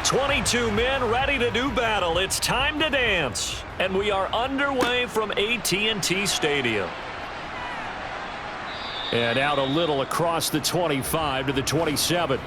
22 men ready to do battle. It's time to dance. And we are underway from AT&T Stadium. And out a little across the 25 to the 27.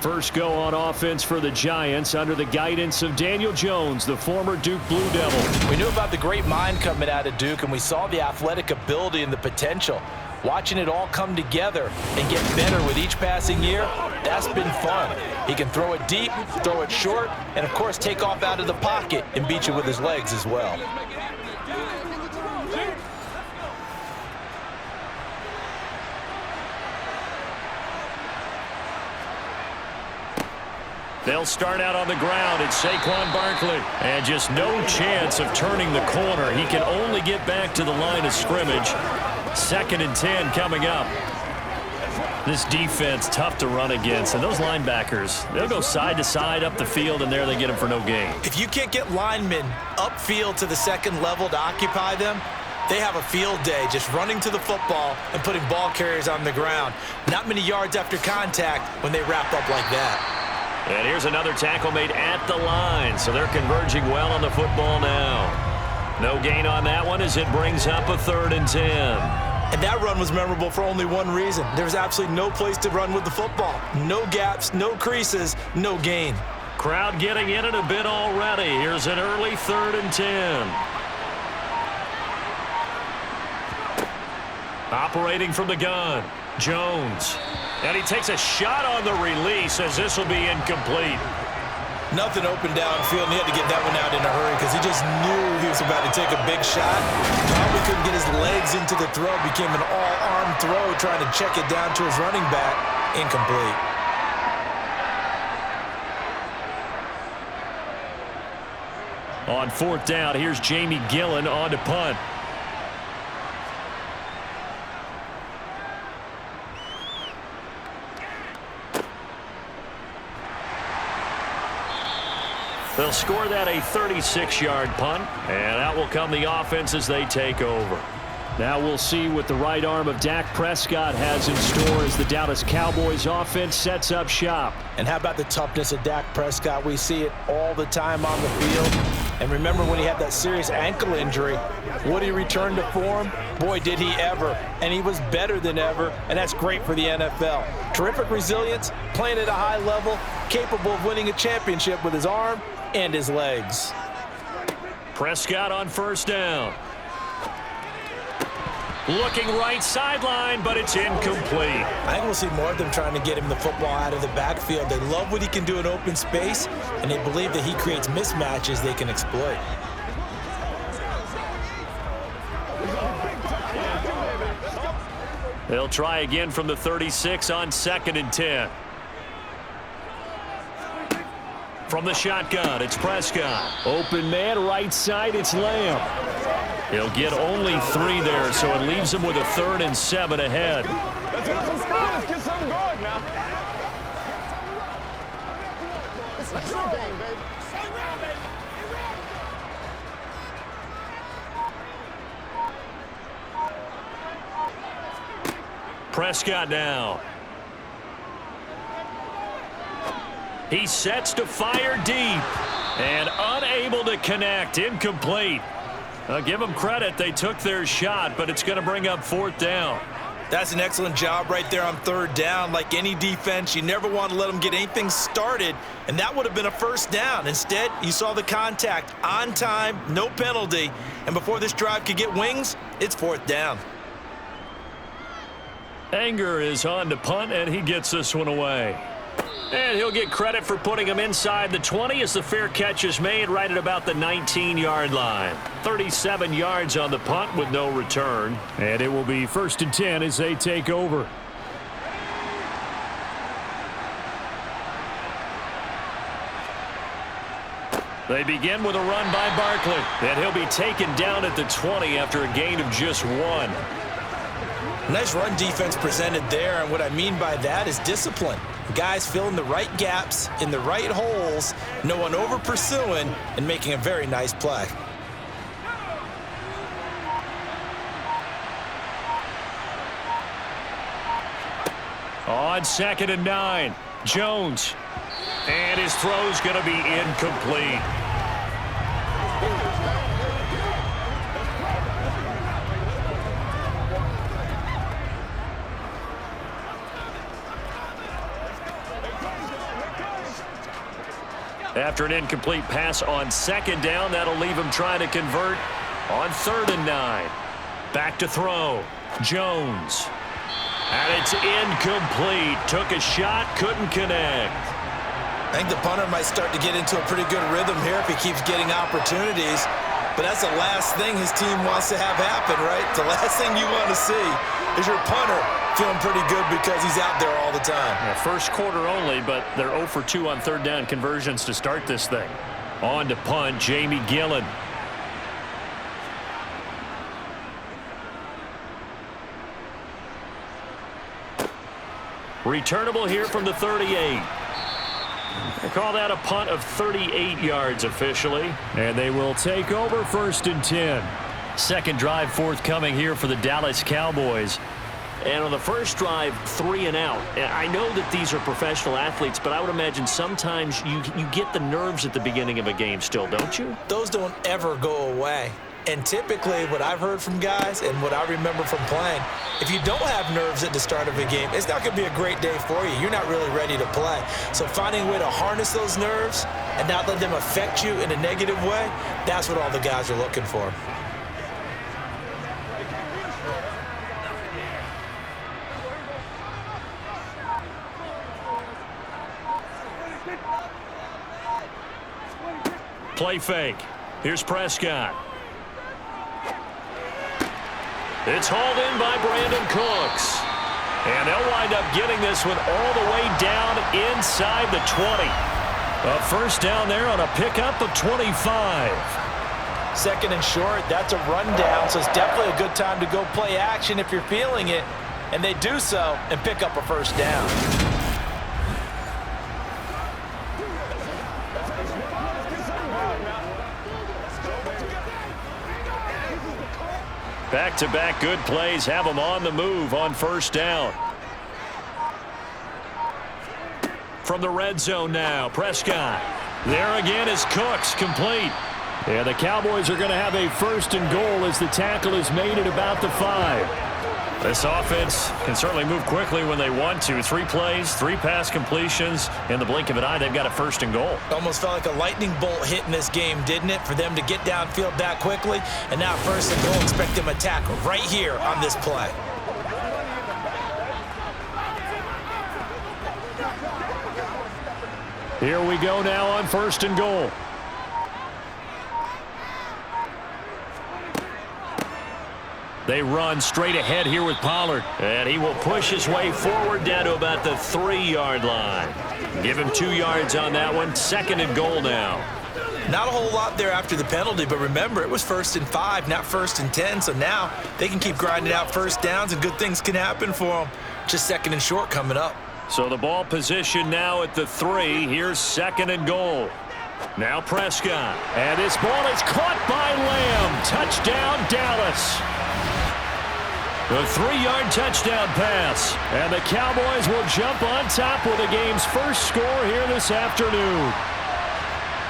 First go on offense for the Giants under the guidance of Daniel Jones, the former Duke Blue Devil. We knew about the great mind coming out of Duke, and we saw the athletic ability and the potential. Watching it all come together and get better with each passing year, that's been fun. He can throw it deep, throw it short, and, of course, take off out of the pocket and beat you with his legs as well. They'll start out on the ground. It's Saquon Barkley. And just no chance of turning the corner. He can only get back to the line of scrimmage. 2nd and 10 coming up. This defense tough to run against. And those linebackers, they'll go side to side up the field, and there they get them for no gain. If you can't get linemen upfield to the second level to occupy them, they have a field day just running to the football and putting ball carriers on the ground. Not many yards after contact when they wrap up like that. And here's another tackle made at the line, so they're converging well on the football now. No gain on that one as it brings up a 3rd and 10. And that run was memorable for only one reason. There was absolutely no place to run with the football. No gaps, no creases, no gain. Crowd getting in it a bit already. Here's an early 3rd and 10. Operating from the gun, Jones. And he takes a shot on the release as this will be incomplete. Nothing open downfield, and he had to get that one out in a hurry because he just knew he was about to take a big shot. Probably couldn't get his legs into the throw. Became an all-arm throw trying to check it down to his running back. Incomplete. On 4th down, here's Jamie Gillen on to punt. They'll score that a 36-yard punt, and out will come the offense as they take over. Now we'll see what the right arm of Dak Prescott has in store as the Dallas Cowboys offense sets up shop. And how about the toughness of Dak Prescott? We see it all the time on the field. And remember when he had that serious ankle injury, would he return to form? Boy, did he ever. And he was better than ever, and that's great for the NFL. Terrific resilience, playing at a high level, capable of winning a championship with his arm and his legs. Prescott on 1st down. Looking right sideline, but it's incomplete. I think we'll see more of them trying to get him the football out of the backfield. They love what he can do in open space, and they believe that he creates mismatches they can exploit. They'll try again from the 36 on 2nd and 10. From the shotgun, it's Prescott. Open man, right side, it's Lamb. He'll get only 3 there, so it leaves him with a 3rd and 7 ahead. Let's get some speed. Let's get something going now. Let's go, baby. Prescott now. He sets to fire deep and unable to connect. Incomplete. Give them credit. They took their shot, but it's going to bring up 4th down. That's an excellent job right there on 3rd down. Like any defense, you never want to let them get anything started, and that would have been a 1st down. Instead, you saw the contact on time, no penalty, and before this drive could get wings, it's 4th down. Anger is on to punt, and he gets this one away. And he'll get credit for putting him inside the 20 as the fair catch is made right at about the 19-yard line. 37 yards on the punt with no return. And it will be 1st and 10 as they take over. They begin with a run by Barkley. And he'll be taken down at the 20 after a gain of just 1. Nice run defense presented there, and what I mean by that is discipline. Guys filling the right gaps in the right holes, no one over pursuing, and making a very nice play. On 2nd and 9, Jones. And his throw's going to be incomplete. After an incomplete pass on second down, that'll leave him trying to convert on 3rd and 9. Back to throw. Jones. And it's incomplete. Took a shot, couldn't connect. I think the punter might start to get into a pretty good rhythm here if he keeps getting opportunities. But that's the last thing his team wants to have happen, right? The last thing you want to see is your punter feeling pretty good because he's out there all the time. Yeah, first quarter only, but they're 0 for 2 on 3rd down conversions to start this thing. On to punt, Jamie Gillen. Returnable here from the 38. They call that a punt of 38 yards officially. And they will take over 1st and 10. Second drive forthcoming here for the Dallas Cowboys. And on the first drive, 3 and out. And I know that these are professional athletes, but I would imagine sometimes you get the nerves at the beginning of a game still, don't you? Those don't ever go away. And typically what I've heard from guys and what I remember from playing, if you don't have nerves at the start of a game, it's not going to be a great day for you. You're not really ready to play. So finding a way to harness those nerves and not let them affect you in a negative way, that's what all the guys are looking for. Play fake. Here's Prescott. It's hauled in by Brandon Cooks. And they'll wind up getting this one all the way down inside the 20. A first down there on a pickup of 25. 2nd and short, that's a rundown, so it's definitely a good time to go play action if you're feeling it. And they do so and pick up a first down. Back-to-back good plays have them on the move on first down. From the red zone now, Prescott. There again is Cooks, complete. And the Cowboys are going to have a 1st and goal as the tackle is made at about the 5. This offense can certainly move quickly when they want to. 3 plays, 3 pass completions. In the blink of an eye, they've got a 1st and goal. Almost felt like a lightning bolt hit in this game, didn't it? For them to get downfield that quickly. And now 1st and goal, expect them to tackle right here on this play. Here we go now on 1st and goal. They run straight ahead here with Pollard. And he will push his way forward down to about the 3-yard line. Give him 2 yards on that one. 2nd and goal now. Not a whole lot there after the penalty, but remember, it was 1st and 5, not 1st and 10. So now they can keep grinding out first downs and good things can happen for them. Just 2nd and short coming up. So the ball position now at the 3. Here's 2nd and goal. Now Prescott. And this ball is caught by Lamb. Touchdown, Dallas. The 3-yard touchdown pass. And the Cowboys will jump on top with the game's first score here this afternoon.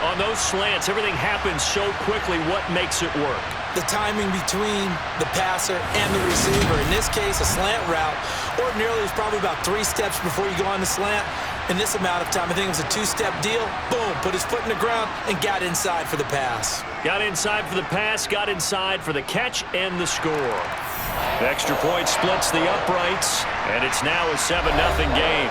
On those slants, everything happens so quickly. What makes it work? The timing between the passer and the receiver. In this case, a slant route. Ordinarily, it's probably about 3 steps before you go on the slant. In this amount of time, I think it was a 2-step deal. Boom, put his foot in the ground and got inside for the pass. Got inside for the pass, got inside for the catch and the score. Extra point splits the uprights, and it's now a 7-0 game.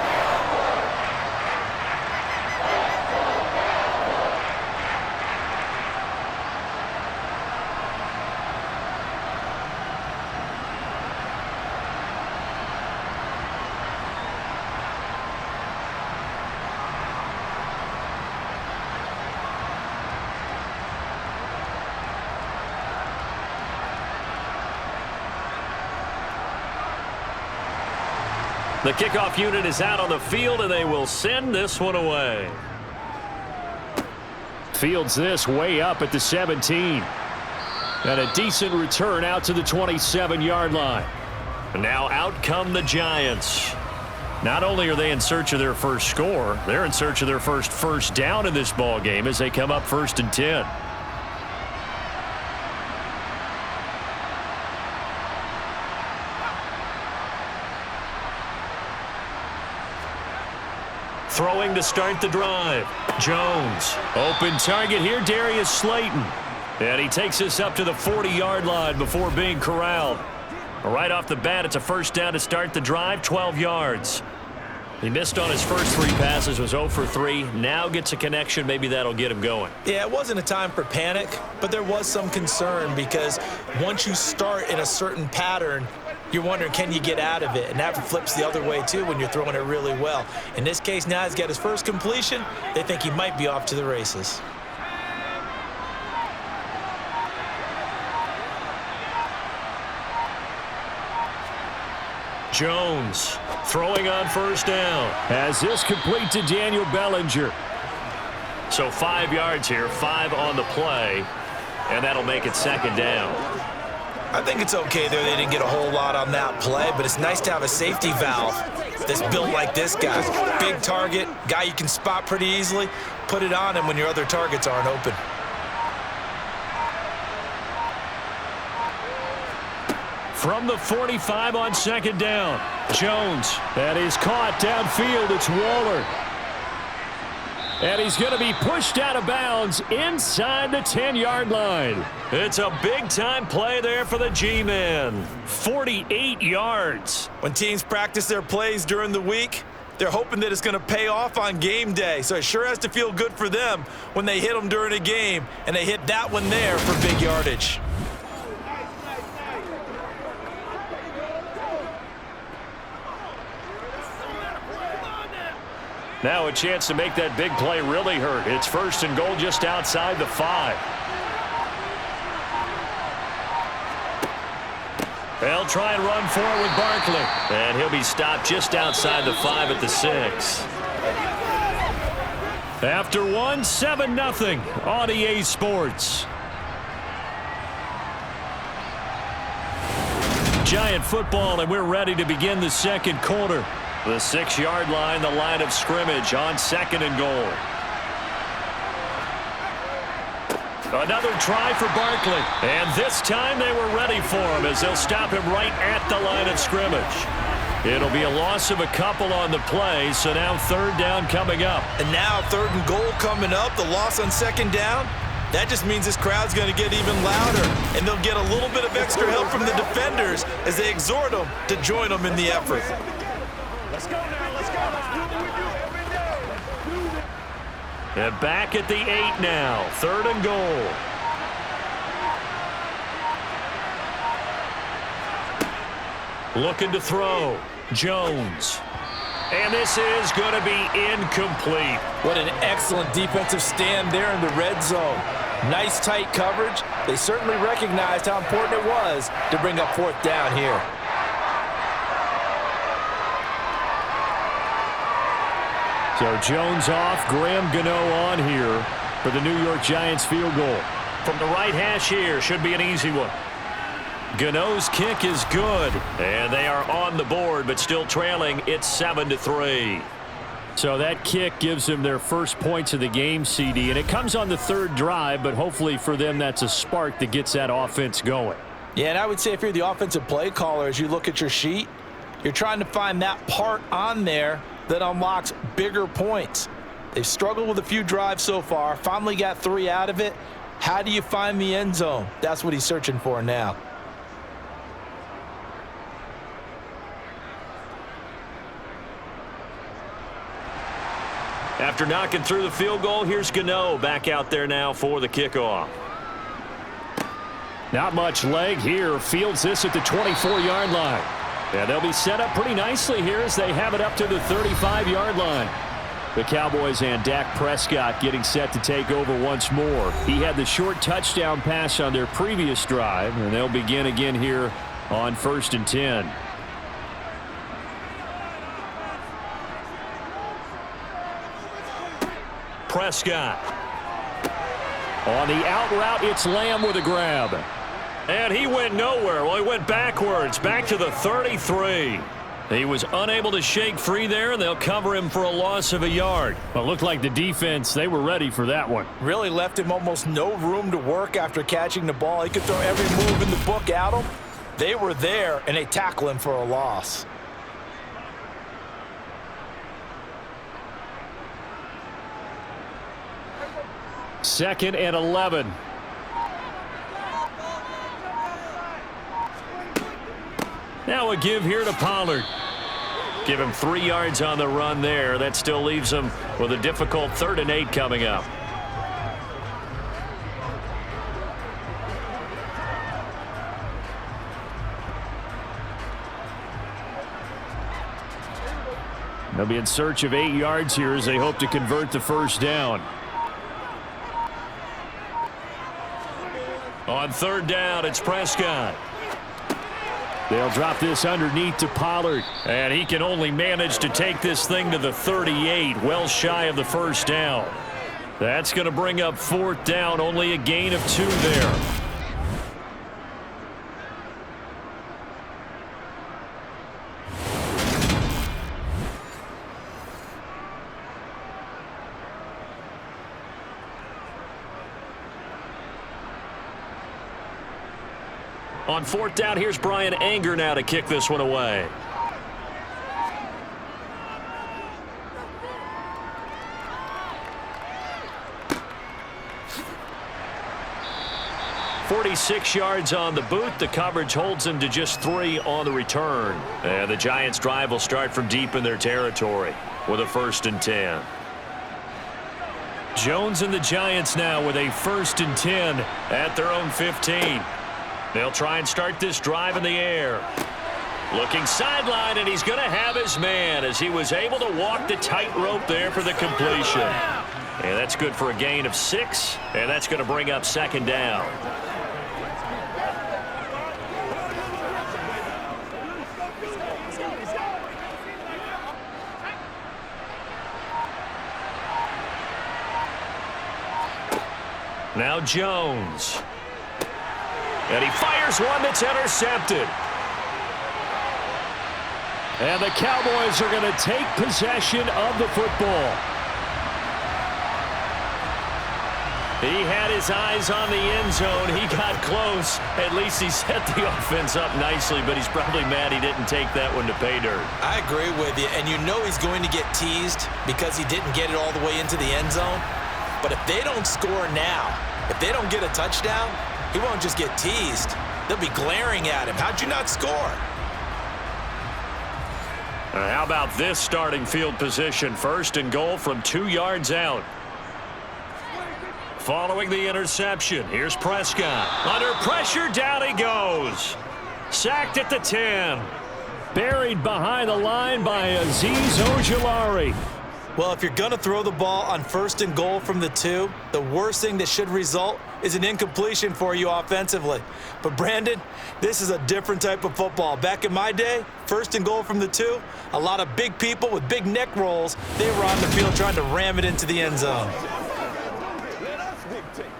The kickoff unit is out on the field, and they will send this one away. Fields this way up at the 17. And a decent return out to the 27-yard line. Now out come the Giants. Not only are they in search of their first score, they're in search of their first down in this ball game as they come up 1st and 10. Throwing to start the drive. Jones. Open target here, Darius Slayton. And he takes this up to the 40-yard line before being corralled. Right off the bat, it's a first down to start the drive, 12 yards. He missed on his first 3 passes, was 0 for 3. Now gets a connection. Maybe that'll get him going. Yeah, it wasn't a time for panic, but there was some concern because once you start in a certain pattern, you're wondering, can you get out of it? And that flips the other way, too, when you're throwing it really well. In this case, now he's got his first completion. They think he might be off to the races. Jones throwing on first down. Has this complete to Daniel Bellinger. So 5 yards here, 5 on the play, and that'll make it 2nd down. I think it's okay there. They didn't get a whole lot on that play, but it's nice to have a safety valve that's built like this guy. Big target, guy you can spot pretty easily. Put it on him when your other targets aren't open. From the 45 on 2nd down. Jones. That is caught downfield. It's Waller. And he's going to be pushed out of bounds inside the 10-yard line. It's a big-time play there for the G-Man. 48 yards. When teams practice their plays during the week, they're hoping that it's going to pay off on game day. So it sure has to feel good for them when they hit them during a game, and they hit that one there for big yardage. Now a chance to make that big play really hurt. It's 1st and goal just outside the 5. They'll try and run for it with Barkley. And he'll be stopped just outside the 5 at the 6. After one, 7-0 on EA Sports. Giant football, and we're ready to begin the 2nd quarter. The 6-yard line, the line of scrimmage on 2nd and goal. Another try for Barkley. And this time they were ready for him as they'll stop him right at the line of scrimmage. It'll be a loss of a couple on the play, so now 3rd down coming up. And now 3rd and goal coming up, the loss on 2nd down. That just means this crowd's going to get even louder, and they'll get a little bit of extra help from the defenders as they exhort them to join them in the effort. Let's go now, let's go. Let's do what we do every day. And back at the 8 now. 3rd and goal. Looking to throw. Jones. And this is going to be incomplete. What an excellent defensive stand there in the red zone. Nice tight coverage. They certainly recognized how important it was to bring up 4th down here. So Jones off, Graham Gano on here for the New York Giants field goal. From the right hash here, should be an easy one. Gano's kick is good, and they are on the board, but still trailing. It's 7-3. So that kick gives them their first points of the game, CD, and it comes on the 3rd drive, but hopefully for them that's a spark that gets that offense going. Yeah, and I would say if you're the offensive play caller, as you look at your sheet, you're trying to find that part on there that unlocks bigger points. They've struggled with a few drives so far, finally got 3 out of it. How do you find the end zone? That's what he's searching for now. After knocking through the field goal, here's Gano back out there now for the kickoff. Not much leg here. Fields this at the 24-yard line. And they'll be set up pretty nicely here as they have it up to the 35-yard line. The Cowboys and Dak Prescott getting set to take over once more. He had the short touchdown pass on their previous drive, and they'll begin again here on 1st and 10. Prescott. On the out route, it's Lamb with a grab. And he went nowhere. Well, he went backwards, back to the 33. He was unable to shake free there, and they'll cover him for a loss of a yard. Well, it looked like the defense, they were ready for that one. Really left him almost no room to work after catching the ball. He could throw every move in the book at him. They were there, and they tackle him for a loss. Second and 11. Now a give here to Pollard. Give him 3 yards on the run there. That still leaves him with a difficult 3rd and 8 coming up. They'll be in search of 8 yards here as they hope to convert the first down. On 3rd down, it's Prescott. They'll drop this underneath to Pollard. And he can only manage to take this thing to the 38, well shy of the first down. That's going to bring up 4th down, only a gain of 2 there. On 4th down, here's Brian Anger now to kick this one away. "46 yards on the boot. The coverage holds him to just 3 on the return. And the Giants' drive will start from deep in their territory with a 1st and 10. Jones and the Giants now with a 1st and 10 at their own 15. They'll try and start this drive in the air. Looking sideline, and he's going to have his man as he was able to walk the tightrope there for the completion. And that's good for a gain of 6, and that's going to bring up 2nd down. Now Jones. And he fires one that's intercepted. And the Cowboys are going to take possession of the football. He had his eyes on the end zone. He got close. At least he set the offense up nicely, but he's probably mad he didn't take that one to pay dirt. I agree with you, and you know he's going to get teased because he didn't get it all the way into the end zone. But if they don't score now, if they don't get a touchdown, he won't just get teased. They'll be glaring at him. How'd you not score? How about this starting field position? 1st and goal from 2 yards out. Following the interception, here's Prescott. Under pressure, down he goes. Sacked at the 10. Buried behind the line by Azeez Ojulari. Well, if you're going to throw the ball on 1st and goal from the 2, the worst thing that should result is an incompletion for you offensively. But, Brandon, this is a different type of football. Back in my day, 1st and goal from the 2, a lot of big people with big neck rolls, they were on the field trying to ram it into the end zone. Let us dictate.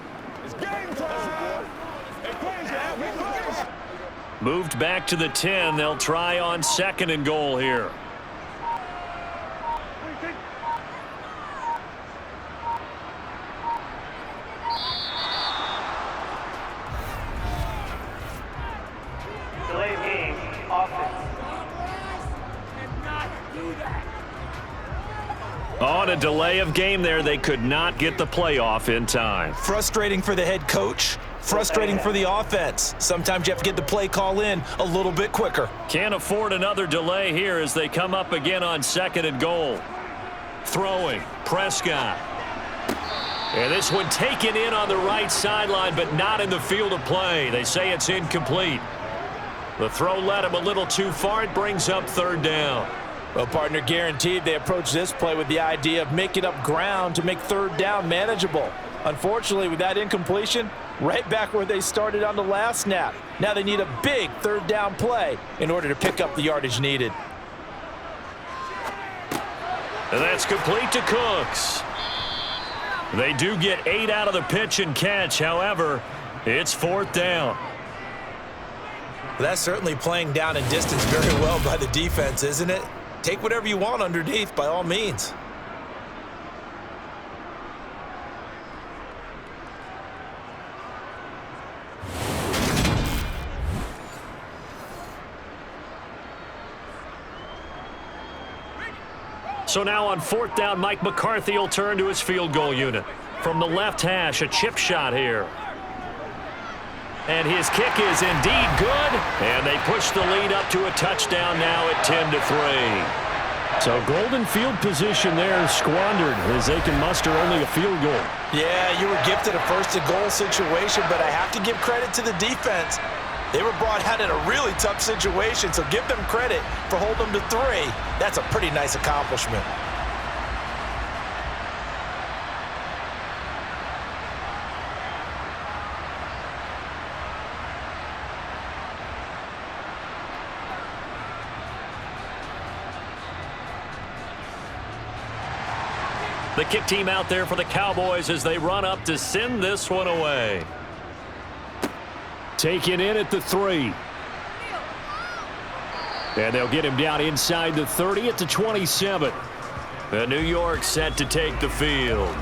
It's game time. Moved back to the 10. They'll try on 2nd and goal here. On a delay of game there, they could not get the playoff in time. Frustrating for the head coach, frustrating for the offense. Sometimes you have to get the play call in a little bit quicker. Can't afford another delay here as they come up again on 2nd and goal. Throwing, Prescott. And this one taken in on the right sideline, but not in the field of play. They say it's incomplete. The throw led him a little too far. It brings up 3rd down. Well, partner, guaranteed they approach this play with the idea of making up ground to make 3rd down manageable. Unfortunately, with that incompletion, right back where they started on the last snap. Now they need a big 3rd down play in order to pick up the yardage needed. And that's complete to Cooks. They do get 8 out of the pitch and catch. However, it's 4th down. That's certainly playing down and distance very well by the defense, isn't it? Take whatever you want underneath, by all means. So now on 4th down, Mike McCarthy will turn to his field goal unit. From the left hash, a chip shot here. And his kick is indeed good. And they push the lead up to a touchdown now at 10-3. So golden field position there squandered as they can muster only a field goal. Yeah, you were gifted a first-and-goal situation, but I have to give credit to the defense. They were brought out in a really tough situation, so give them credit for holding them to 3. That's a pretty nice accomplishment. The kick team out there for the Cowboys as they run up to send this one away. Taken in at the 3. And they'll get him down inside the 30 at the 27. And New York set to take the field.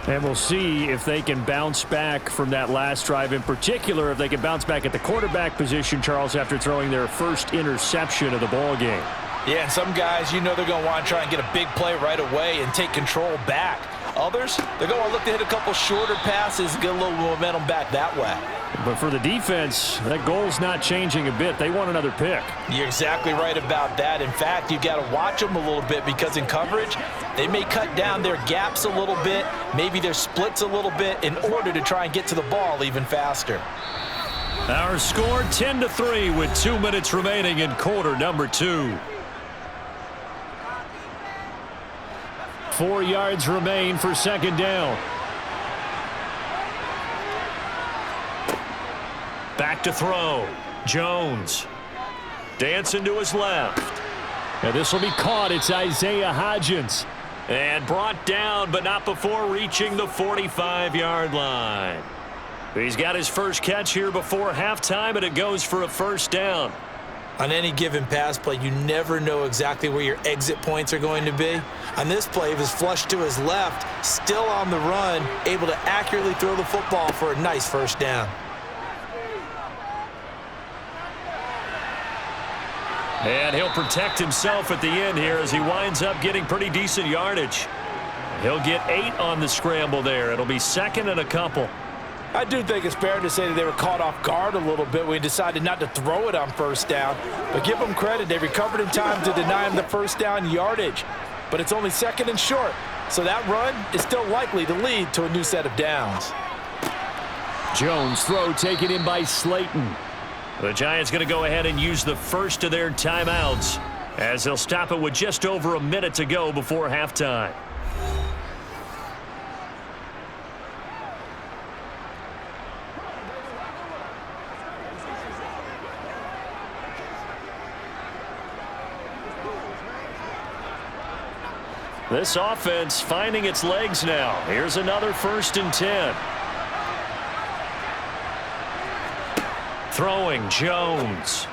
And we'll see if they can bounce back from that last drive, in particular if they can bounce back at the quarterback position, Charles, after throwing their first interception of the ball game. Yeah, and some guys, you know they're going to want to try and get a big play right away and take control back. Others, they're going to look to hit a couple shorter passes and get a little momentum back that way. But for the defense, that goal's not changing a bit. They want another pick. You're exactly right about that. In fact, you've got to watch them a little bit because in coverage, they may cut down their gaps a little bit, maybe their splits a little bit in order to try and get to the ball even faster. Our score 10-3 with 2 minutes remaining in quarter number 2. 4 yards remain for 2nd down. Back to throw. Jones. Dancing to his left. And this will be caught. It's Isaiah Hodgins. And brought down, but not before reaching the 45-yard line. He's got his first catch here before halftime, and it goes for a 1st down. On any given pass play, you never know exactly where your exit points are going to be. On this play, he was flushed to his left, still on the run, able to accurately throw the football for a nice 1st down. And he'll protect himself at the end here as he winds up getting pretty decent yardage. He'll get 8 on the scramble there. It'll be 2nd and a couple. I do think it's fair to say that they were caught off guard a little bit when he decided not to throw it on 1st down. But give them credit. They recovered in time to deny him the 1st down yardage. But it's only 2nd and short. So that run is still likely to lead to a new set of downs. Jones throw taken in by Slayton. The Giants going to go ahead and use the first of their timeouts as they'll stop it with just over a minute to go before halftime. This offense finding its legs now. Here's another 1st and 10. Throwing Jones.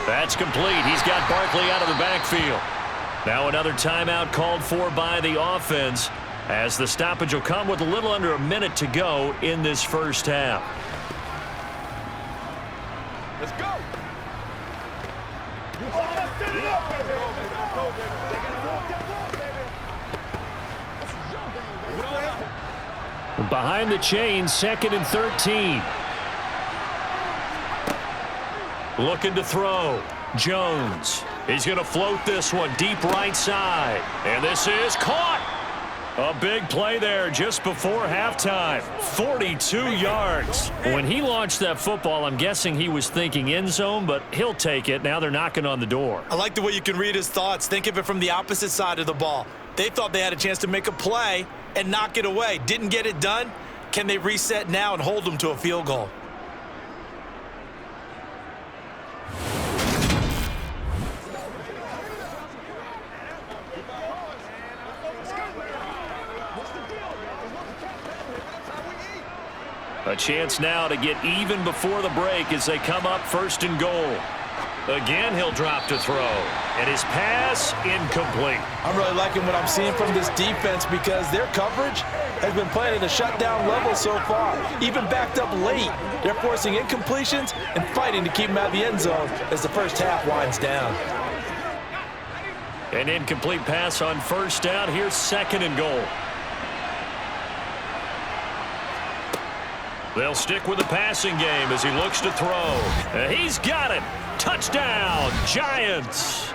That's complete. He's got Barkley out of the backfield. Now another timeout called for by the offense as the stoppage will come with a little under a minute to go in this 1st half. Let's go. Behind the chains, 2nd and 13. Looking to throw. Jones. He's going to float this one deep right side. And this is caught. A big play there just before halftime. 42 yards. When he launched that football, I'm guessing he was thinking end zone, but he'll take it. Now they're knocking on the door. I like the way you can read his thoughts. Think of it from the opposite side of the ball. They thought they had a chance to make a play and knock it away. Didn't get it done. Can they reset now and hold them to a field goal? A A chance now to get even before the break as they come up 1st and goal. Again, he'll drop to throw. And his pass, incomplete. I'm really liking what I'm seeing from this defense because their coverage has been playing at a shutdown level so far. Even backed up late, they're forcing incompletions and fighting to keep them out of the end zone as the first half winds down. An incomplete pass on 1st down. Here's 2nd and goal. They'll stick with the passing game as he looks to throw. He's got it. Touchdown, Giants.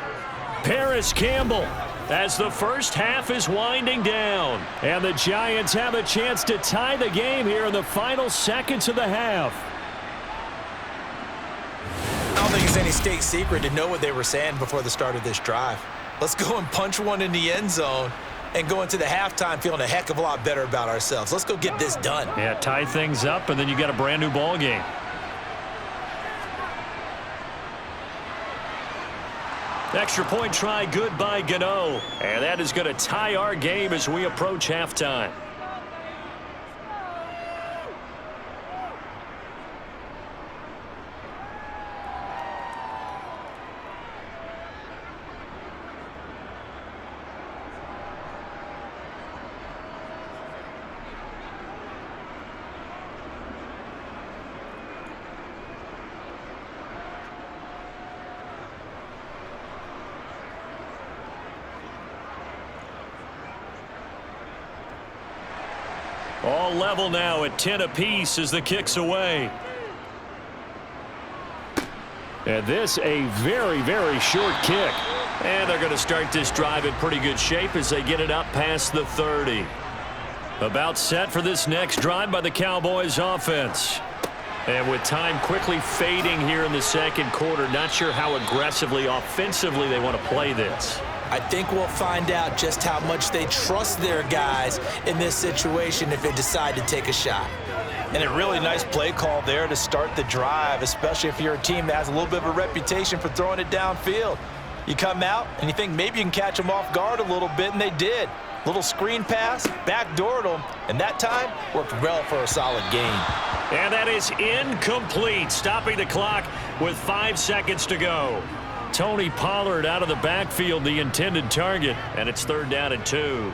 Paris Campbell as the first half is winding down. And the Giants have a chance to tie the game here in the final seconds of the half. I don't think it's any state secret to know what they were saying before the start of this drive. Let's go and punch one in the end zone and go into the halftime feeling a heck of a lot better about ourselves. Let's go get this done. Yeah, tie things up, and then you got a brand new ball game. Extra point try good by Gano. And that is going to tie our game as we approach halftime. All level now at 10 apiece as the kick's away. And this a very, very short kick. And they're going to start this drive in pretty good shape as they get it up past the 30. About set for this next drive by the Cowboys offense. And with time quickly fading here in the 2nd quarter, not sure how aggressively, offensively they want to play this. I think we'll find out just how much they trust their guys in this situation if they decide to take a shot. And a really nice play call there to start the drive, especially if you're a team that has a little bit of a reputation for throwing it downfield. You come out and you think maybe you can catch them off guard a little bit, and they did. Little screen pass, backdoored them, and that time worked well for a solid gain. And that is incomplete, stopping the clock with 5 seconds to go. Tony Pollard out of the backfield, the intended target, and it's 3rd down and 2.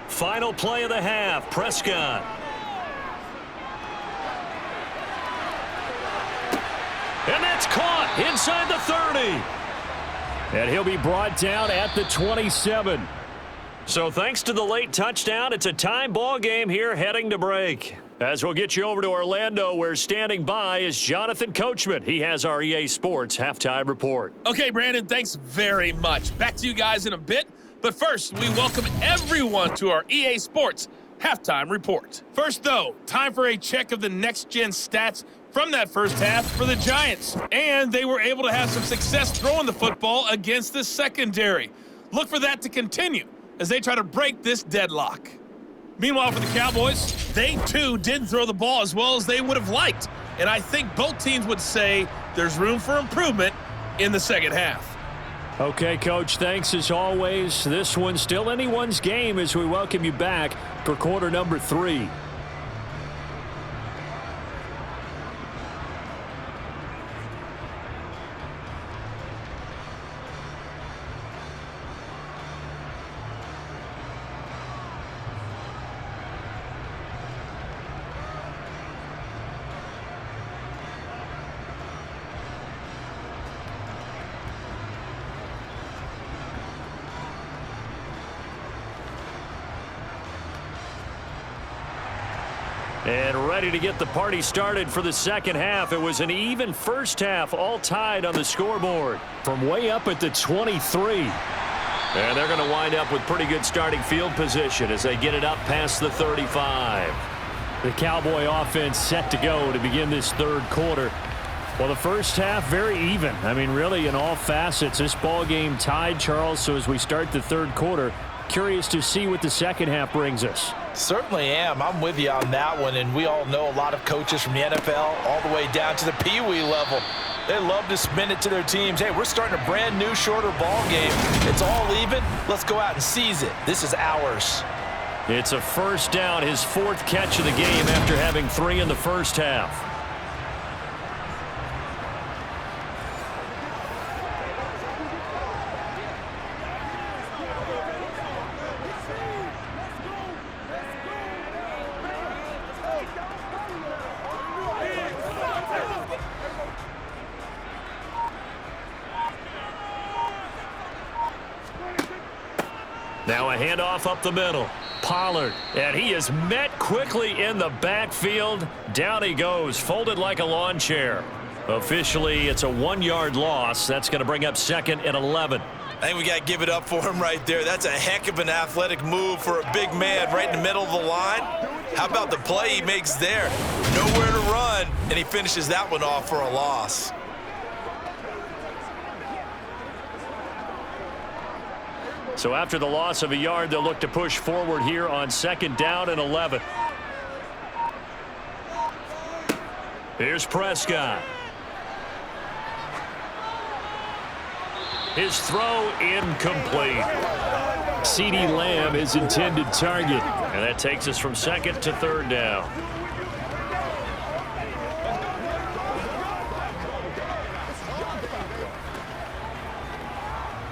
Final play of the half, Prescott. And that's caught inside the 30. And he'll be brought down at the 27. So thanks to the late touchdown, it's a tie ball game here heading to break. As we'll get you over to Orlando, where standing by is Jonathan Coachman. He has our EA Sports halftime report. Okay, Brandon, thanks very much. Back to you guys in a bit. But first, we welcome everyone to our EA Sports halftime report. First, though, time for a check of the next-gen stats from that first half for the Giants. And they were able to have some success throwing the football against the secondary. Look for that to continue as they try to break this deadlock. Meanwhile, for the Cowboys, they too didn't throw the ball as well as they would have liked. And I think both teams would say there's room for improvement in the second half. Okay, Coach, thanks as always. This one's still anyone's game as we welcome you back for quarter number 3. And ready to get the party started for the second half. It was an even first half, all tied on the scoreboard from way up at the 23. And they're going to wind up with pretty good starting field position as they get it up past the 35. The Cowboy offense set to go to begin this third quarter. Well, the first half, very even. I mean, really, in all facets, this ball game tied, Charles. So as we start the third quarter, curious to see what the second half brings us. Certainly am. I'm with you on that one, and we all know a lot of coaches from the NFL all the way down to the Pee Wee level. They love to spin it to their teams. Hey, we're starting a brand new, shorter ball game. It's all even. Let's go out and seize it. This is ours. It's a first down, his fourth catch of the game after having 3 in the first half. Now a handoff up the middle. Pollard, and he is met quickly in the backfield. Down he goes, folded like a lawn chair. Officially, it's a 1-yard loss. That's going to bring up 2nd and 11. I think we got to give it up for him right there. That's a heck of an athletic move for a big man right in the middle of the line. How about the play he makes there? Nowhere to run, and he finishes that one off for a loss. So after the loss of a yard, they'll look to push forward here on 2nd down and 11. Here's Prescott. His throw incomplete. CeeDee Lamb his intended target. And that takes us from 2nd to 3rd down.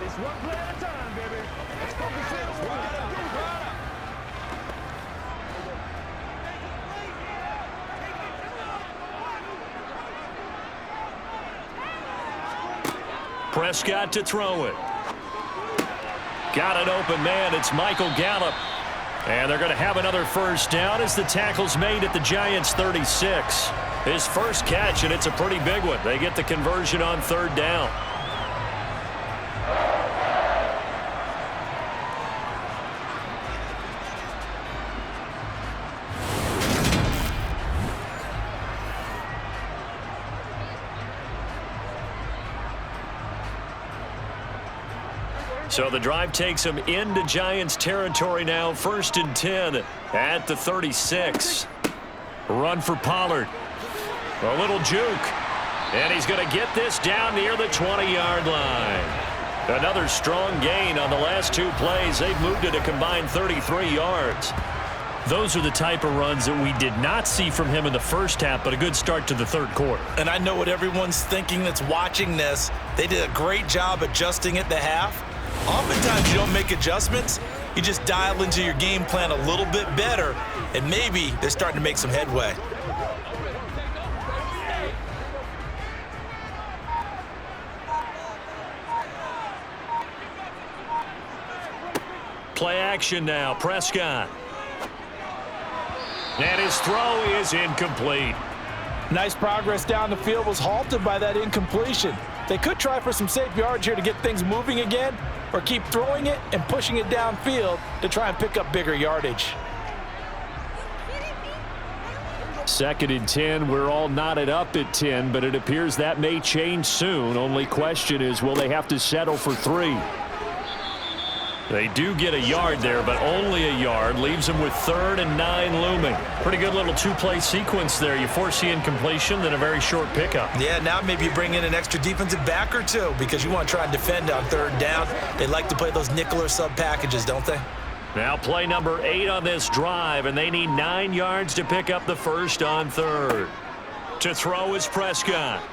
It's one play at a time, baby. Let's focus in. Prescott to throw it. Got an open man. It's Michael Gallup. And they're going to have another first down as the tackle's made at the Giants' 36. His first catch, and it's a pretty big one. They get the conversion on 3rd down. So the drive takes him into Giants territory now. 1st and 10 at the 36. Run for Pollard. A little juke. And he's going to get this down near the 20-yard line. Another strong gain on the last 2 plays. They've moved it a combined 33 yards. Those are the type of runs that we did not see from him in the first half, but a good start to the 3rd quarter. And I know what everyone's thinking that's watching this. They did a great job adjusting at the half. Oftentimes you don't make adjustments. You just dial into your game plan a little bit better, and maybe they're starting to make some headway. Play action now. Prescott. And his throw is incomplete. Nice progress down the field was halted by that incompletion. They could try for some safe yards here to get things moving again, or keep throwing it and pushing it downfield to try and pick up bigger yardage. 2nd and 10. We're all knotted up at 10, but it appears that may change soon. Only question is, will they have to settle for 3? They do get a yard there, but only a yard. Leaves them with 3rd and 9 looming. Pretty good little 2-play sequence there. You force the incompletion, then a very short pickup. Yeah, now maybe you bring in an extra defensive back or 2 because you want to try and defend on 3rd down. They like to play those nickel or sub packages, don't they? Now play number 8 on this drive, and they need 9 yards to pick up the first on 3rd. To throw is Prescott.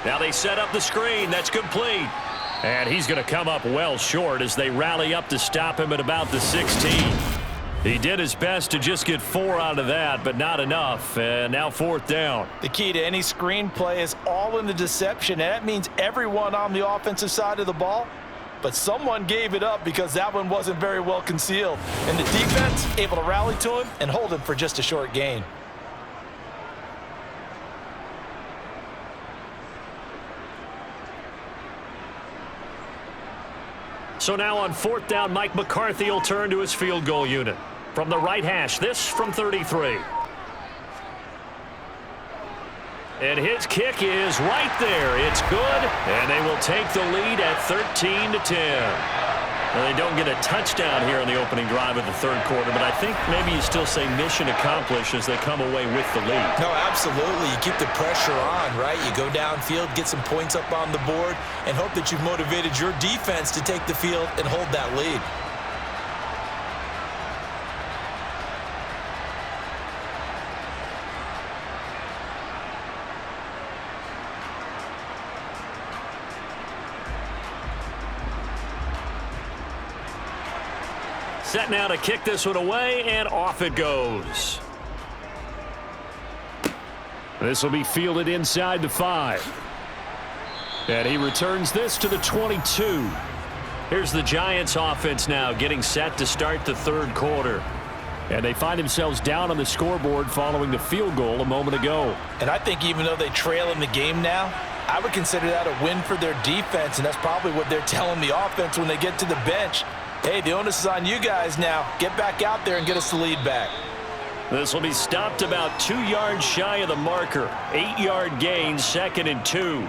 Now they set up the screen. That's complete. And he's going to come up well short as they rally up to stop him at about the 16. He did his best to just get 4 out of that, but not enough. And now 4th down. The key to any screen play is all in the deception, and that means everyone on the offensive side of the ball. But someone gave it up because that one wasn't very well concealed. And the defense able to rally to him and hold him for just a short gain. So now on 4th down, Mike McCarthy will turn to his field goal unit. From the right hash, this from 33. And his kick is right there. It's good, and they will take the lead at 13-10. Well, they don't get a touchdown here in the opening drive of the third quarter, but I think maybe you still say mission accomplished as they come away with the lead. No, absolutely. You keep the pressure on, right? You go downfield, get some points up on the board, and hope that you've motivated your defense to take the field and hold that lead. Set now to kick this one away, and off it goes. This will be fielded inside the 5. And he returns this to the 22. Here's the Giants offense now getting set to start the third quarter. And they find themselves down on the scoreboard following the field goal a moment ago. And I think even though they trail in the game now, I would consider that a win for their defense, and that's probably what they're telling the offense when they get to the bench. Hey, the onus is on you guys now. Get back out there and get us the lead back. This will be stopped about 2 yards shy of the marker. 8-yard gain, 2nd and 2.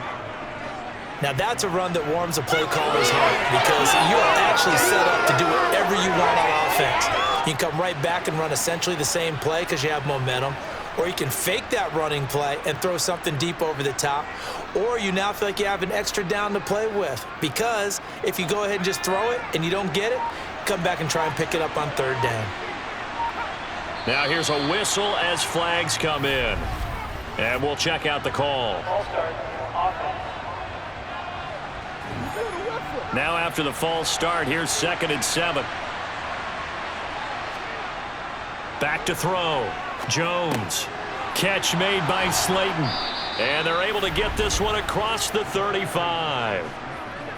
Now that's a run that warms a play caller's heart because you're actually set up to do whatever you want on offense. You can come right back and run essentially the same play because you have momentum. Or you can fake that running play and throw something deep over the top. Or you now feel like you have an extra down to play with. Because if you go ahead and just throw it and you don't get it, come back and try and pick it up on 3rd down. Now here's a whistle as flags come in. And we'll check out the call. Now after the false start, here's 2nd and 7. Back to throw. Jones. Catch made by Slayton. And they're able to get this one across the 35.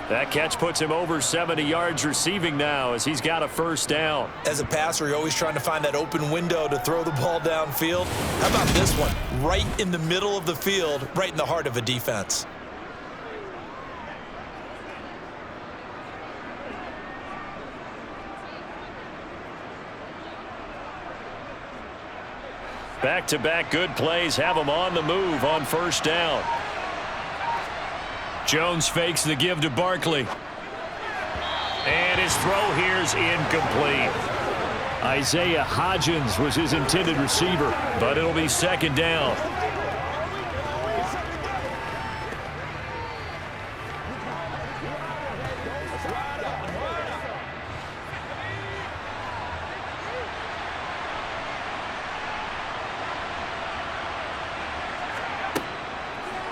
That catch puts him over 70 yards receiving now as he's got a 1st down. As a passer, you're always trying to find that open window to throw the ball downfield. How about this one? Right in the middle of the field, right in the heart of a defense. Back-to-back good plays have him on the move on 1st down. Jones fakes the give to Barkley. And his throw here's incomplete. Isaiah Hodgins was his intended receiver. But it'll be 2nd down.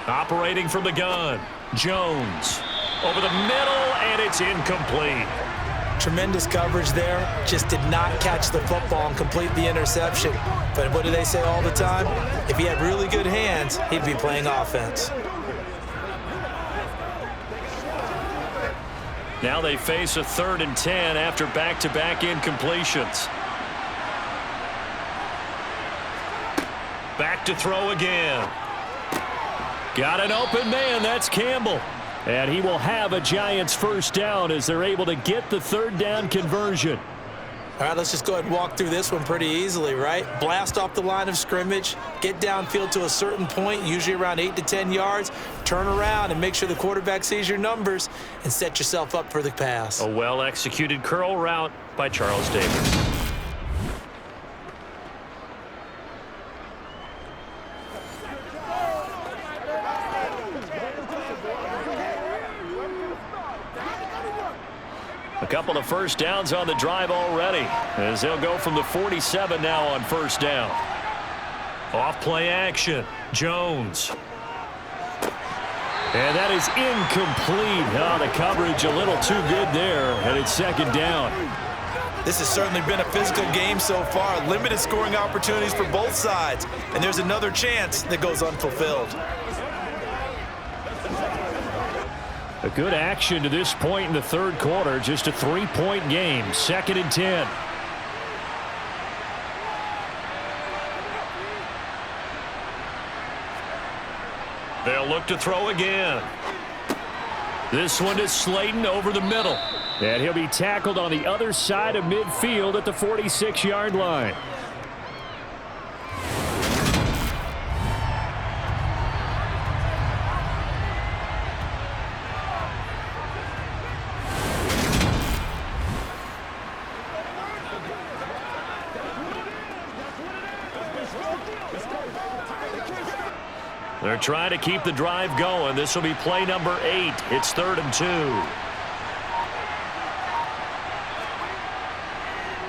Operating from the gun, Jones. Over the middle, and it's incomplete. Tremendous coverage there. Just did not catch the football and complete the interception. But what do they say all the time? If he had really good hands, he'd be playing offense. Now they face a 3rd and 10 after back-to-back incompletions. Back to throw again. Got an open man. That's Campbell. And he will have a Giants 1st down as they're able to get the 3rd down conversion. All right, let's just go ahead and walk through this one pretty easily, right? Blast off the line of scrimmage, get downfield to a certain point, usually around 8 to 10 yards, turn around and make sure the quarterback sees your numbers and set yourself up for the pass. A well-executed curl route by Charles Davis. A couple of 1st downs on the drive already as they'll go from the 47 now on 1st down. Off play action. Jones. And that is incomplete. Oh, the coverage a little too good there, and it's 2nd down. This has certainly been a physical game so far. Limited scoring opportunities for both sides. And there's another chance that goes unfulfilled. A good action to this point in the 3rd quarter. Just a 3-point game. 2nd and 10. They'll look to throw again. This one is Slayton over the middle. And he'll be tackled on the other side of midfield at the 46-yard line. They're trying to keep the drive going. This will be play number 8. It's 3rd and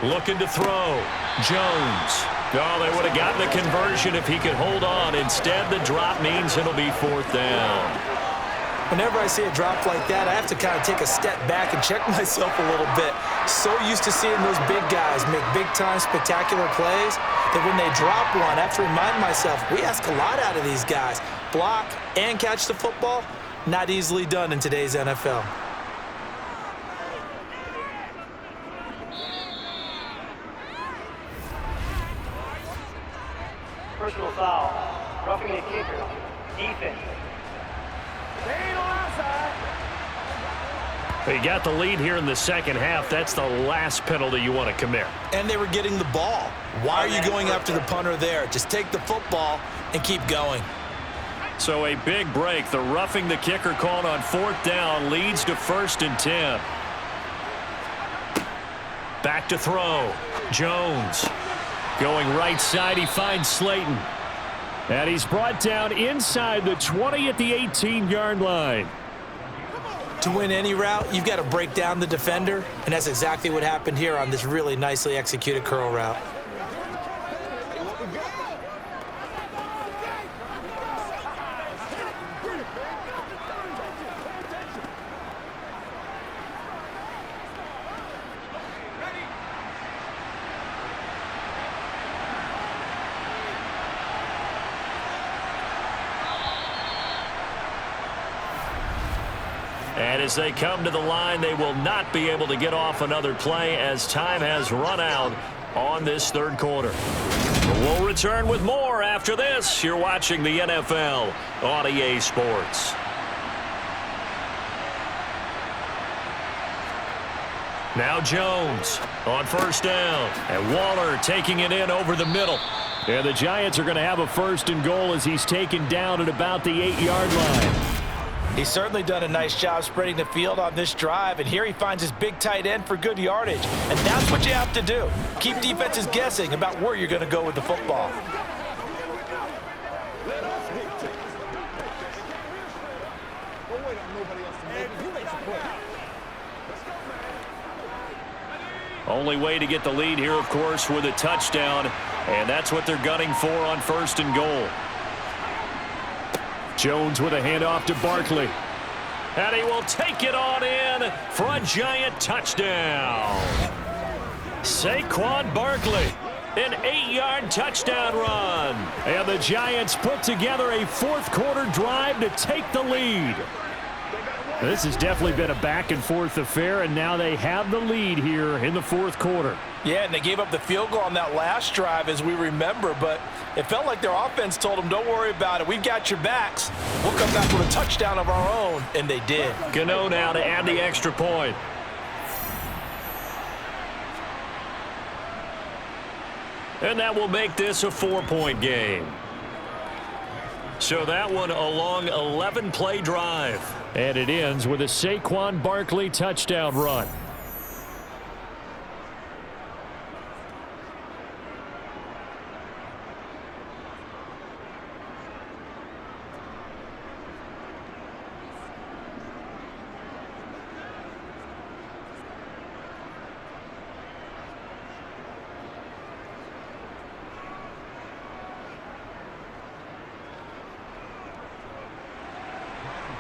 2. Looking to throw. Jones. Oh, they would have gotten the conversion if he could hold on. Instead, the drop means it'll be 4th down. Whenever I see a drop like that, I have to kind of take a step back and check myself a little bit. So used to seeing those big guys make big-time spectacular plays that when they drop one, I have to remind myself, we ask a lot out of these guys. Block and catch the football, not easily done in today's NFL. Personal foul, roughing the kicker, defense. They got the lead here in the second half. That's the last penalty you want to commit. And they were getting the ball. Why are you going after the punter there? Just take the football and keep going. So a big break. The roughing the kicker called on 4th down leads to 1st and 10. Back to throw. Jones. Going right side, he finds Slayton. And he's brought down inside the 20 at the 18-yard line. To win any route, you've got to break down the defender, and that's exactly what happened here on this really nicely executed curl route. And as they come to the line, they will not be able to get off another play as time has run out on this 3rd quarter. We'll return with more after this. You're watching the NFL on EA Sports. Now Jones on 1st down. And Waller taking it in over the middle. And the Giants are going to have a 1st and goal as he's taken down at about the 8-yard line. He's certainly done a nice job spreading the field on this drive, and here he finds his big tight end for good yardage. And that's what you have to do. Keep defenses guessing about where you're going to go with the football. Only way to get the lead here, of course, with a touchdown, and that's what they're gunning for on 1st and goal. Jones with a handoff to Barkley. And he will take it on in for a Giant touchdown. Saquon Barkley, an 8-yard touchdown run. And the Giants put together a 4th quarter drive to take the lead. This has definitely been a back-and-forth affair, and now they have the lead here in the 4th quarter. Yeah, and they gave up the field goal on that last drive, as we remember, but it felt like their offense told them, don't worry about it. We've got your backs. We'll come back with a touchdown of our own, and they did. Gano now to add the extra point. And that will make this a 4-point game. So that one a long 11-play drive. And it ends with a Saquon Barkley touchdown run.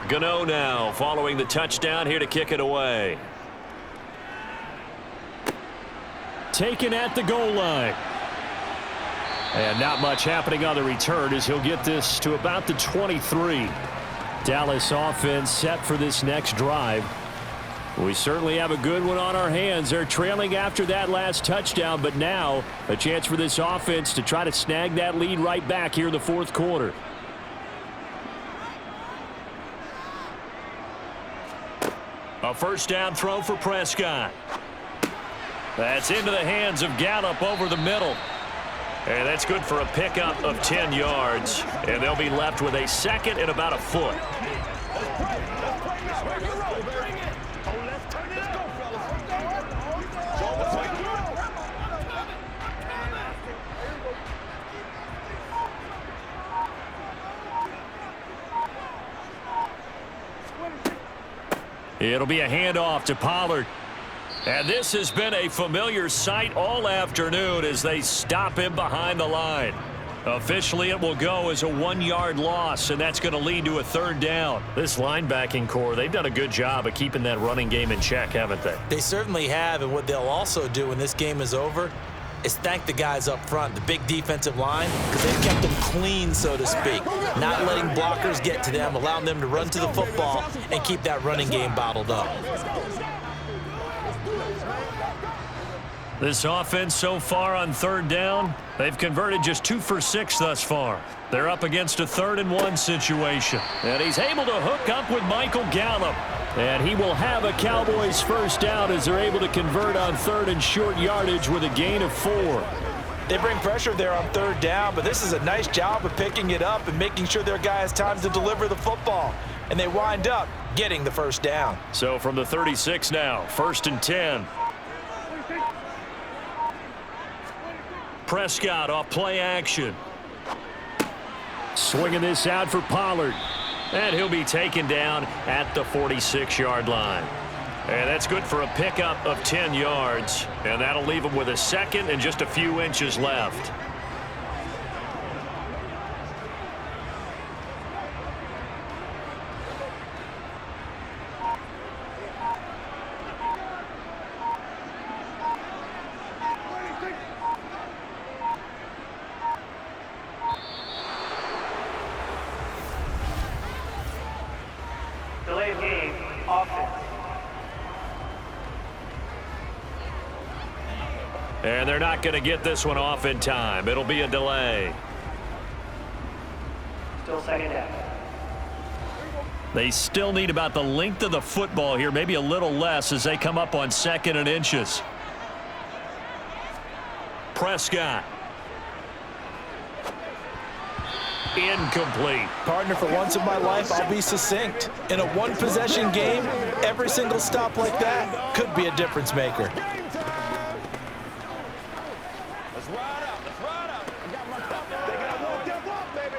Gano now following the touchdown here to kick it away. Taken at the goal line. And not much happening on the return as he'll get this to about the 23. Dallas offense set for this next drive. We certainly have a good one on our hands. They're trailing after that last touchdown, but now a chance for this offense to try to snag that lead right back here in the 4th quarter. A 1st down throw for Prescott. That's into the hands of Gallup over the middle. And that's good for a pickup of 10 yards. And they'll be left with a 2nd and about a foot. It'll be a handoff to Pollard. And this has been a familiar sight all afternoon as they stop him behind the line. Officially, it will go as a 1-yard loss, and that's going to lead to a 3rd down. This linebacking core, they've done a good job of keeping that running game in check, haven't they? They certainly have, and what they'll also do when this game is over is thank the guys up front, the big defensive line, because they've kept them clean, so to speak, not letting blockers get to them, allowing them to run to the football and keep that running game bottled up. This offense so far on 3rd down, they've converted just 2 for 6 thus far. They're up against a 3rd and 1 situation. And he's able to hook up with Michael Gallup. And he will have a Cowboys 1st down as they're able to convert on 3rd and short yardage with a gain of 4. They bring pressure there on 3rd down, but this is a nice job of picking it up and making sure their guy has time to deliver the football. And they wind up getting the 1st down. So from the 36 now, 1st and 10. Prescott off play action. Swinging this out for Pollard. And he'll be taken down at the 46-yard line. And that's good for a pickup of 10 yards. And that'll leave him with a 2nd and just a few inches left. Delay of game, offense. And they're not going to get this one off in time. It'll be a delay. Still 2nd down. They still need about the length of the football here, maybe a little less as they come up on 2nd and inches. Prescott. Incomplete. Partner, for once in my life, I'll be succinct. In a 1-possession game, every single stop like that could be a difference maker. Let's ride out. Let's ride out. I got my stuff. They gotta walk that walk, baby.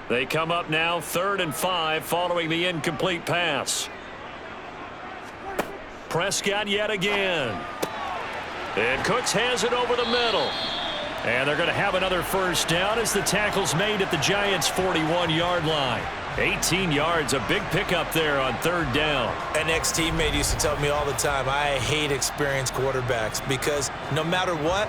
They come up now 3rd and 5 following the incomplete pass. Prescott yet again. And Cooks has it over the middle. And they're going to have another 1st down as the tackle's made at the Giants' 41-yard line. 18 yards, a big pickup there on 3rd down. An ex-teammate used to tell me all the time, I hate experienced quarterbacks because no matter what,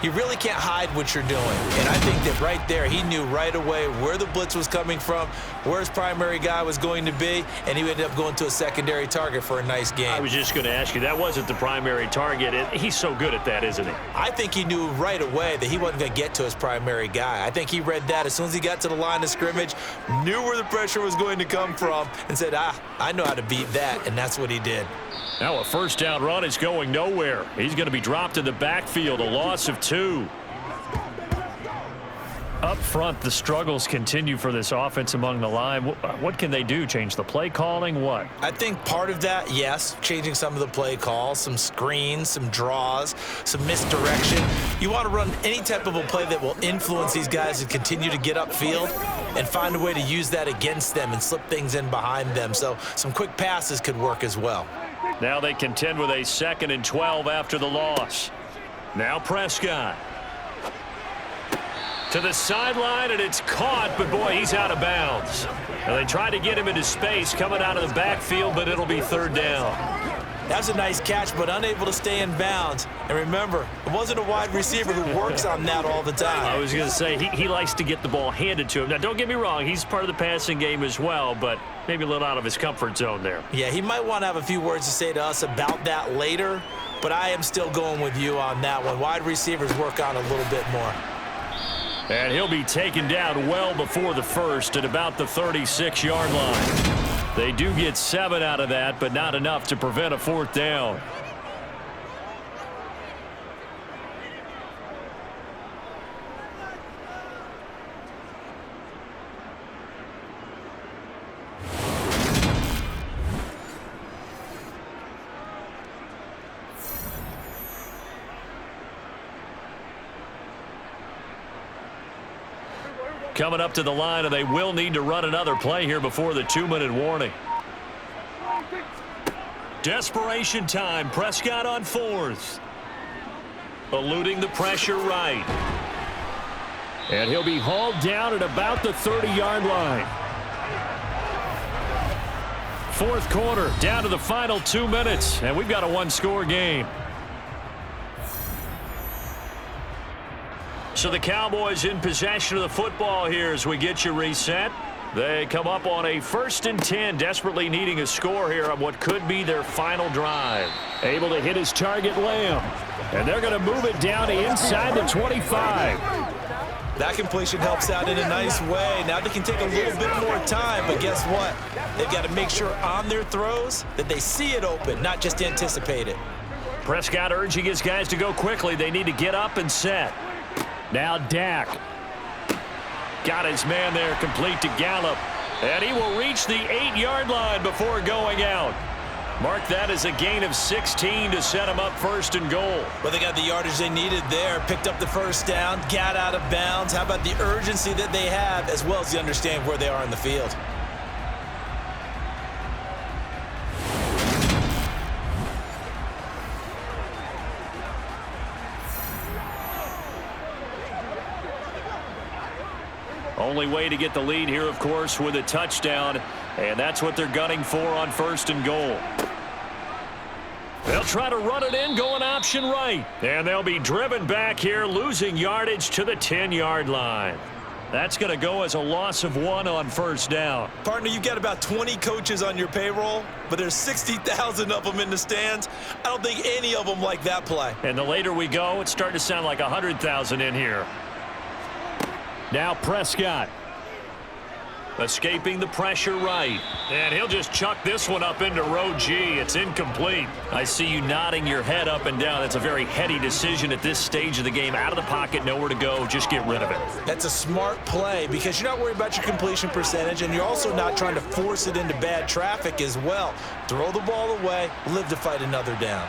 you really can't hide what you're doing. And I think that right there, he knew right away where the blitz was coming from, where his primary guy was going to be, and he ended up going to a secondary target for a nice game. I was just going to ask you, that wasn't the primary target. He's so good at that, isn't he? I think he knew right away that he wasn't going to get to his primary guy. I think he read that as soon as he got to the line of scrimmage, knew where the pressure was going to come from, and said, I know how to beat that, and that's what he did. Now a 1st down run is going nowhere. He's going to be dropped in the backfield, a loss of 2. Up front, the struggles continue for this offense among the line. What can they do? Change the play calling? What? I think part of that, yes, changing some of the play calls, some screens, some draws, some misdirection. You want to run any type of a play that will influence these guys and continue to get upfield and find a way to use that against them and slip things in behind them. So some quick passes could work as well. Now they contend with a 2nd and 12 after the loss. Now Prescott. To the sideline, and it's caught, but boy, he's out of bounds. And they try to get him into space coming out of the backfield, but it'll be 3rd down. That's a nice catch, but unable to stay in bounds. And remember, it wasn't a wide receiver who works on that all the time. I was going to say, he likes to get the ball handed to him. Now, don't get me wrong, he's part of the passing game as well, but maybe a little out of his comfort zone there. Yeah, he might want to have a few words to say to us about that later, but I am still going with you on that one. Wide receivers work on a little bit more. And he'll be taken down well before the 1st at about the 36-yard line. They do get 7 out of that, but not enough to prevent a 4th down. Coming up to the line, and they will need to run another play here before the 2-minute warning. Desperation time. Prescott on 4th. Eluding the pressure right. And he'll be hauled down at about the 30-yard line. 4th quarter, down to the final 2 minutes, and we've got a one-score game. So the Cowboys in possession of the football here as we get you reset. They come up on a 1st and 10, desperately needing a score here on what could be their final drive. Able to hit his target, Lamb. And they're going to move it down to inside the 25. That completion helps out in a nice way. Now they can take a little bit more time, but guess what? They've got to make sure on their throws that they see it open, not just anticipate it. Prescott urging his guys to go quickly. They need to get up and set. Now Dak. Got his man there, complete to Gallup. And he will reach the 8-yard line before going out. Mark that as a gain of 16 to set him up 1st and goal. Well, they got the yardage they needed there, picked up the 1st down, got out of bounds. How about the urgency that they have, as well as the understand where they are in the field? Only way to get the lead here, of course, with a touchdown, and that's what they're gunning for on 1st and goal. They'll try to run it in, going option right, and they'll be driven back here, losing yardage to the 10-yard line. That's going to go as a loss of 1 on 1st down. Partner, you've got about 20 coaches on your payroll, but there's 60,000 of them in the stands. I don't think any of them like that play. And the later we go, it's starting to sound like 100,000 in here. Now Prescott. Escaping the pressure right. And he'll just chuck this one up into row G. It's incomplete. I see you nodding your head up and down. That's a very heady decision at this stage of the game. Out of the pocket, nowhere to go. Just get rid of it. That's a smart play because you're not worried about your completion percentage, and you're also not trying to force it into bad traffic as well. Throw the ball away, live to fight another down.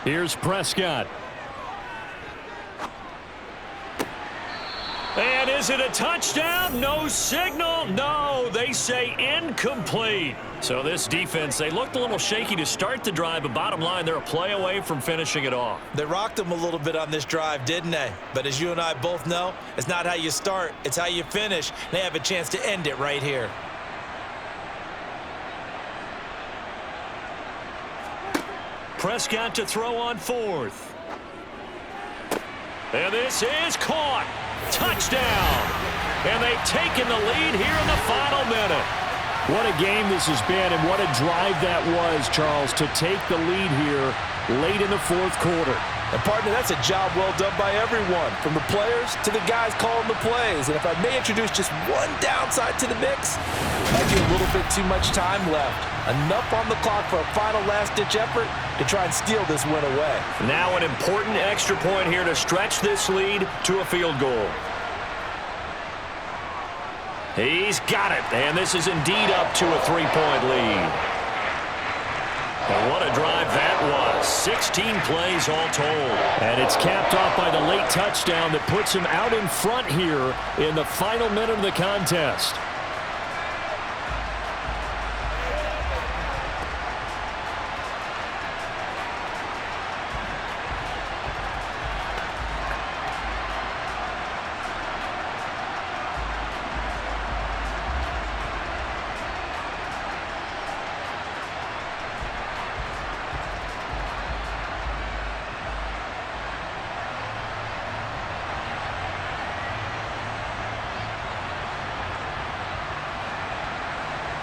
Here's Prescott. And is it a touchdown? No signal. No, they say incomplete. So this defense, they looked a little shaky to start the drive, but bottom line, they're a play away from finishing it off. They rocked them a little bit on this drive, didn't they? But as you and I both know, it's not how you start, it's how you finish. They have a chance to end it right here. Prescott to throw on 4th. And this is caught. Touchdown. And they've taken the lead here in the final minute. What a game this has been, and what a drive that was, Charles, to take the lead here late in the 4th quarter. And, partner, that's a job well done by everyone, from the players to the guys calling the plays. And if I may introduce just one downside to the mix, might be a little bit too much time left. Enough on the clock for a final last-ditch effort to try and steal this win away. Now an important extra point here to stretch this lead to a field goal. He's got it, and this is indeed up to a 3-point lead. And what a drive that was. 16 plays all told. And it's capped off by the late touchdown that puts him out in front here in the final minute of the contest.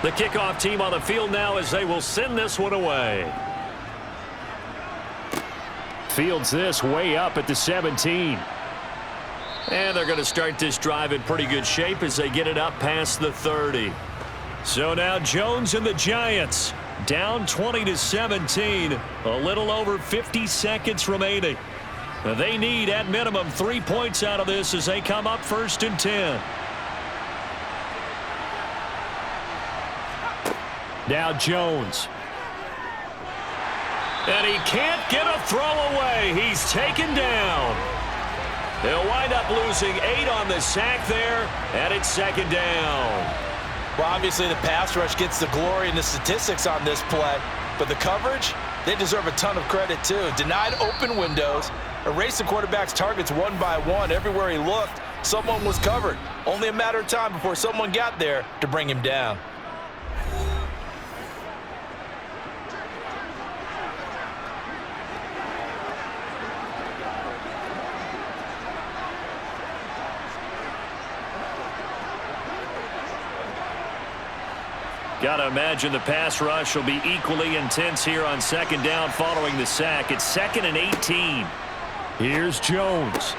The kickoff team on the field now as they will send this one away. Fields this way up at the 17. And they're going to start this drive in pretty good shape as they get it up past the 30. So now Jones and the Giants down 20-17. A little over 50 seconds remaining. They need at minimum 3 points out of this as they come up 1st and 10. Now Jones. And he can't get a throw away. He's taken down. They'll wind up losing 8 on the sack there, and it's 2nd down. Well, obviously the pass rush gets the glory and the statistics on this play, but the coverage, they deserve a ton of credit too. Denied open windows, erased the quarterback's targets one by one. Everywhere he looked, someone was covered. Only a matter of time before someone got there to bring him down. Got to imagine the pass rush will be equally intense here on second down following the sack. It's 2nd and 18. Here's Jones.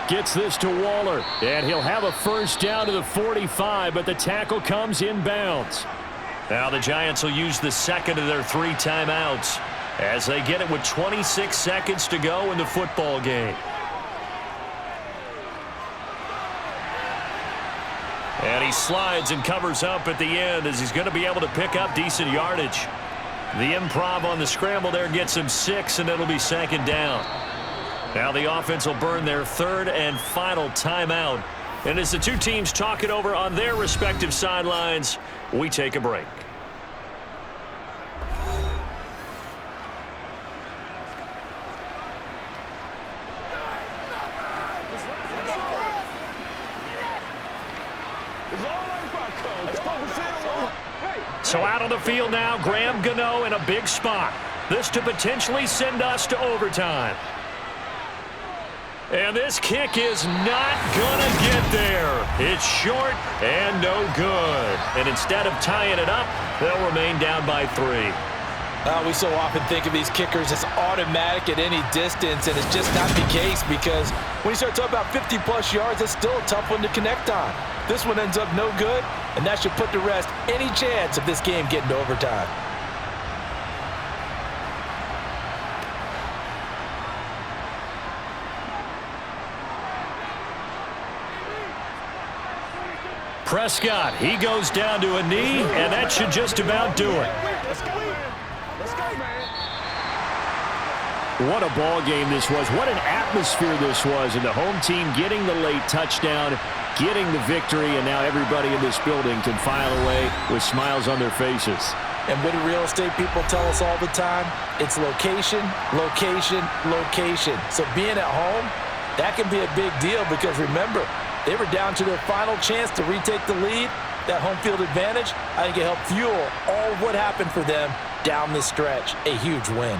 Gets this to Waller, and he'll have a first down to the 45, but the tackle comes inbounds. Now the Giants will use the second of their 3 timeouts as they get it with 26 seconds to go in the football game. And he slides and covers up at the end as he's going to be able to pick up decent yardage. The improv on the scramble there gets him 6, and it'll be 2nd down. Now the offense will burn their 3rd and final timeout. And as the two teams talk it over on their respective sidelines, we take a break. So out on the field now, Graham Gano in a big spot. This to potentially send us to overtime. And this kick is not going to get there. It's short and no good. And instead of tying it up, they'll remain down by 3. We so often think of these kickers as automatic at any distance, and it's just not the case because when you start talking about 50-plus yards, it's still a tough one to connect on. This one ends up no good, and that should put to rest any chance of this game getting to overtime. Prescott, he goes down to a knee, and that should just about do it. What a ball game this was. What an atmosphere this was. And the home team getting the late touchdown, getting the victory, and now everybody in this building can file away with smiles on their faces. And what do real estate people tell us all the time? It's location, location, location. So being at home, that can be a big deal because remember, they were down to their final chance to retake the lead. That home field advantage, I think it helped fuel all of what happened for them down the stretch. A huge win.